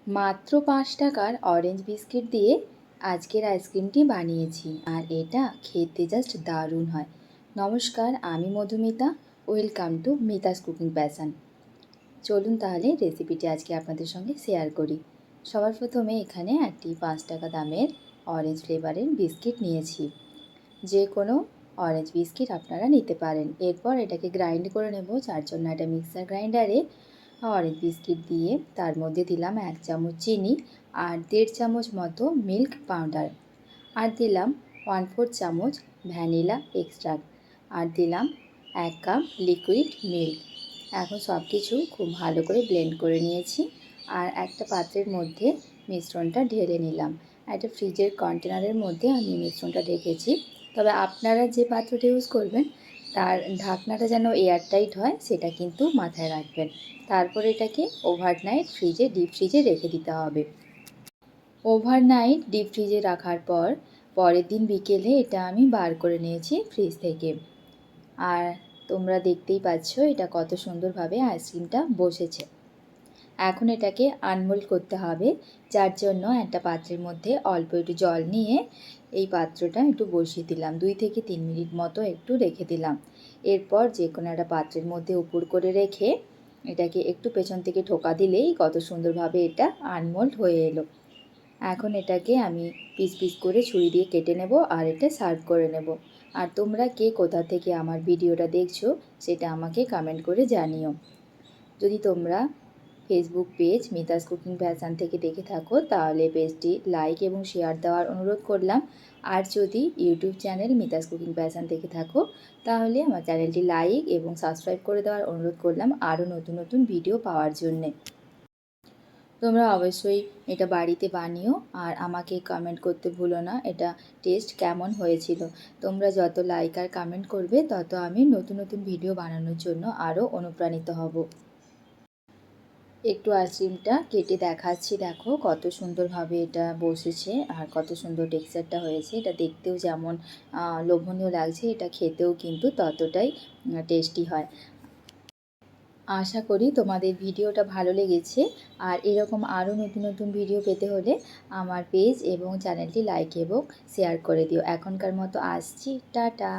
মাত্র ৫ টাকার orange biscuit দিয়ে আজকের আইসক্রিমটি বানিয়েছি, আর এটা খেতে জাস্ট দারুণ হয়। নমস্কার, আমি Madhumita. Welcome to Mita's cooking passion. চলুন তাহলে রেসিপিটি আজকে আপনাদের সঙ্গে শেয়ার করি। সবার প্রথমে এখানে একটি ৫ টাকা দামের অরেঞ্জ ফ্লেভারের বিস্কিট নিয়েছি। যে কোনো অরেঞ্জ বিস্কিট আপনারা নিতে পারেন। এরপর এটাকে গ্রাইন্ড করে নেব। যার জন্য একটা মিক্সার গ্রাইন্ডারে অরেঞ্জ বিস্কিট দিয়ে তার মধ্যে দিলাম ১ চামচ চিনি আর ১.৫ চামচ মতো মিল্ক পাউডার, আর দিলাম 1/4 চামচ ভ্যানিলা এক্সট্রাক্ট, আর দিলাম ১ কাপ লিকুইড মিল্ক। এখন সব কিছু খুব ভালো করে ব্লেন্ড করে নিয়েছি, আর একটা পাত্রের মধ্যে মিশ্রণটা ঢেলে নিলাম। একটা ফ্রিজের কন্টেনারের মধ্যে আমি মিশ্রণটা রেখেছি, তবে আপনারা যে পাত্রটা ইউজ করবেন তার ঢাকনাটা যেন এয়ারটাইট হয় সেটা কিন্তু মাথায় রাখবেন। তারপর এটাকে ওভারনাইট ডিপ ফ্রিজে রেখে দিতে হবে। ওভারনাইট ডিপ ফ্রিজে রাখার পর পরের দিন বিকেলে এটা আমি বার করে নিয়েছি ফ্রিজ থেকে। আর তোমরা দেখতেই পাচ্ছ এটা কত সুন্দরভাবে আইসক্রিমটা বসেছে। এখন এটাকে আনমোল্ড করতে হবে, যার জন্য একটা পাত্রের মধ্যে অল্প একটু জল নিয়ে এই পাত্রটা একটু বসিয়ে দিলাম। 2 থেকে 3 মিনিট মতো একটু রেখে দিলাম। এরপর যে কোনো একটা পাত্রের মধ্যে উপর করে রেখে এটাকে একটু পেছন থেকে ঠোকা দিলেই কত সুন্দরভাবে এটা আনমোল্ড হয়ে এলো। এখন এটাকে আমি পিস পিস করে ছুরি দিয়ে কেটে নেব আর এটা সার্ভ করে নেব। আর তোমরা কে কোথা থেকে আমার ভিডিওটা দেখছো সেটা আমাকে কমেন্ট করে জানিও। যদি তোমরা Facebook page Mita's cooking passion থেকে দেখে থাকো তাহলে পেজটি লাইক এবং শেয়ার দেওয়ার অনুরোধ করলাম। আর যদি YouTube channel Mita's cooking passion থেকে থাকো তাহলে আমার চ্যানেলটি লাইক এবং সাবস্ক্রাইব করে দেওয়ার অনুরোধ করলাম আরও নতুন নতুন ভিডিও পাওয়ার জন্যে। তোমরা অবশ্যই এটা বাড়িতে বানিও আর আমাকে কমেন্ট করতে ভুলো না এটা টেস্ট কেমন হয়েছিল। তোমরা যত লাইক আর কমেন্ট করবে তত আমি নতুন নতুন ভিডিও বানানোর জন্য আরও অনুপ্রাণিত হব। একটু আইসক্রিমটা কেটে দেখাচ্ছি, দেখো কত সুন্দরভাবে এটা বসেছে আর কত সুন্দর টেক্সচারটা হয়েছে। এটা দেখতেও যেমন লোভনীয় লাগছে, এটা খেতেও কিন্তু ততটাই টেস্টি হয়। আশা করি তোমাদের ভিডিওটা ভালো লেগেছে, আর এরকম আরও নতুন নতুন ভিডিও পেতে হলে আমার পেজ এবং চ্যানেলটি লাইক এবং শেয়ার করে দিও। এখনকার মতো আসছি, টাটা।